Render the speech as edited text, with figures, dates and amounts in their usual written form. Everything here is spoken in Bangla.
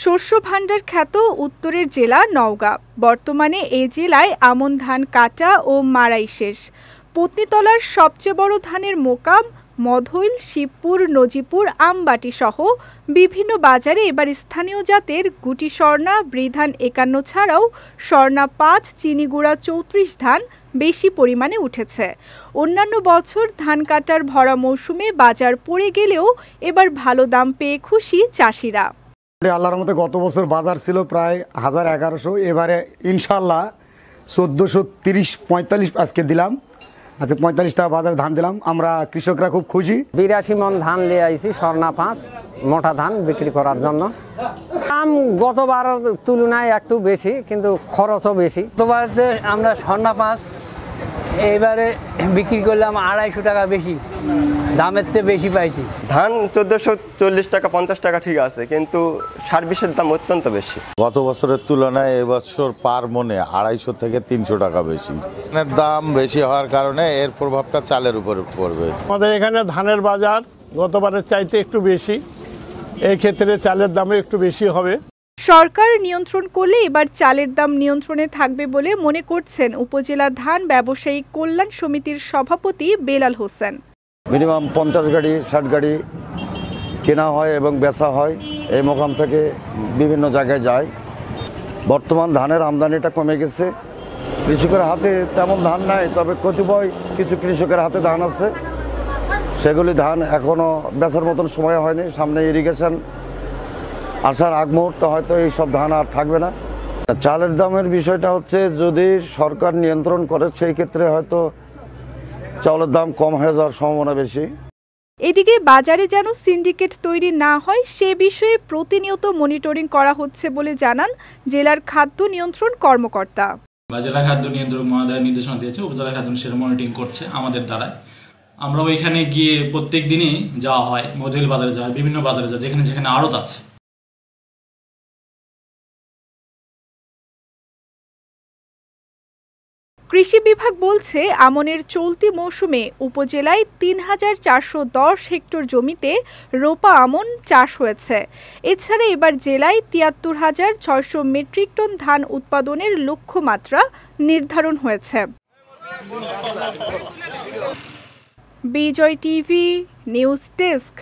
শস্য ভাণ্ডার খ্যাত উত্তরের জেলা নওগাঁ। বর্তমানে এ জেলায় আমন ধান কাটা ও মাড়াই শেষ। পত্নীতলার সবচেয়ে বড় ধানের মোকাম মধইল, শিবপুর, নজিপুর, আমবাটি সহ বিভিন্ন বাজারে এবার স্থানীয় জাতের গুটি স্বর্ণা, বৃধান ৫১ ছাড়াও স্বর্ণা ৫, চিনিগুড়া ৩৪ ধান বেশি পরিমাণে উঠেছে। অন্যান্য বছর ধান কাটার ভরা মৌসুমে বাজার পড়ে গেলেও এবার ভালো দাম পেয়ে খুশি চাষিরা। আল্লাহর মতে গত বছর বাজার ছিল প্রায় ১১১০০, এবারে ইনশাল্লাহ ১৪৩০-৪৫ আজকে দিলাম। আচ্ছা ৪৫ টাকা বাজারে ধান দিলাম, আমরা কৃষকরা খুব খুশি। ৮২ মন ধান নিয়ে আইছি, স্বর্ণা ৫ মোটা ধান বিক্রি করার জন্য। দাম গতবার তুলনায় একটু বেশি, কিন্তু খরচও বেশি। গতবারে আমরা স্বর্ণা ৫ এইবারে বিক্রি করলাম ২৫০ টাকা বেশি, দামের চেয়ে বেশি পাইছি। ধান ১৪৪০ টাকা ৫০ টাকা ঠিক আছে, কিন্তু সার বিষের দাম অত্যন্ত বেশি। গত বছরের তুলনায় এবছর পার মনে ২৫০ থেকে ৩০০ টাকা বেশি। দাম বেশি হওয়ার কারণে এর প্রভাবটা চালের উপরে পড়বে। আমাদের এখানে ধানের বাজার গতবারের চাইতে একটু বেশি, এই ক্ষেত্রে চালের দামও একটু বেশি হবে। সরকার নিয়ন্ত্রণ করলে এবার চালের দাম নিয়ন্ত্রণে থাকবে বলে মনে করছেন উপজেলা ধান ব্যবসায়ী কল্যাণ সমিতির সভাপতি বেলাল হোসেন। মিনিমাম ৫০ গাড়ি ৬০ গাড়ি কেনা হয় এবং বেচা হয়, এই মোকাম থেকে বিভিন্ন জায়গায় যায়। বর্তমান ধানের আমদানিটা কমে গেছে, কৃষকের হাতে তেমন ধান নাই, তবে কতিপয় কিছু কৃষকের হাতে ধান আছে, সেগুলি ধান এখনও বেচার মতন সময় হয়নি। সামনে ইরিগেশন আসার আগ মুহূর্তে হয়তো এইসব ধান আর থাকবে না। চালের দামের বিষয়টা হচ্ছে, যদি সরকার নিয়ন্ত্রণ করে সেই ক্ষেত্রে হয়তো চাউলের দাম কম হয়ে যাওয়ার সম্ভাবনা বেশি। এদিকে বাজারে যেন সিন্ডিকেট তৈরি না হয় সে বিষয়ে প্রতিনিয়ত মনিটরিং করা হচ্ছে বলে জানান জেলার খাদ্য নিয়ন্ত্রণ কর্মকর্তা। জেলা খাদ্য নিয়ন্ত্রক মহোদয় নির্দেশনা দিয়েছে, উপজেলা খাদ্য সেটা মনিটরিং করছে আমাদের দ্বারা। আমরা ওইখানে গিয়ে প্রত্যেক দিনই যাওয়া হয়, মধুল বাজারে যাওয়া হয়, বিভিন্ন বাজারে যাওয়া, যেখানে যেখানে আড়ত আছে। কৃষি বিভাগ বলছে, আমনের চলতি মৌসুমে উপজেলায় ৩,৪১০ হেক্টর জমিতে রোপা আমন চাষ হয়েছে। এছাড়া এবার জেলায় ৭৩,৬০০ মেট্রিক টন ধান উৎপাদনের লক্ষ্যমাত্রা নির্ধারণ হয়েছে। বিজয় টিভি নিউজ ডেস্ক।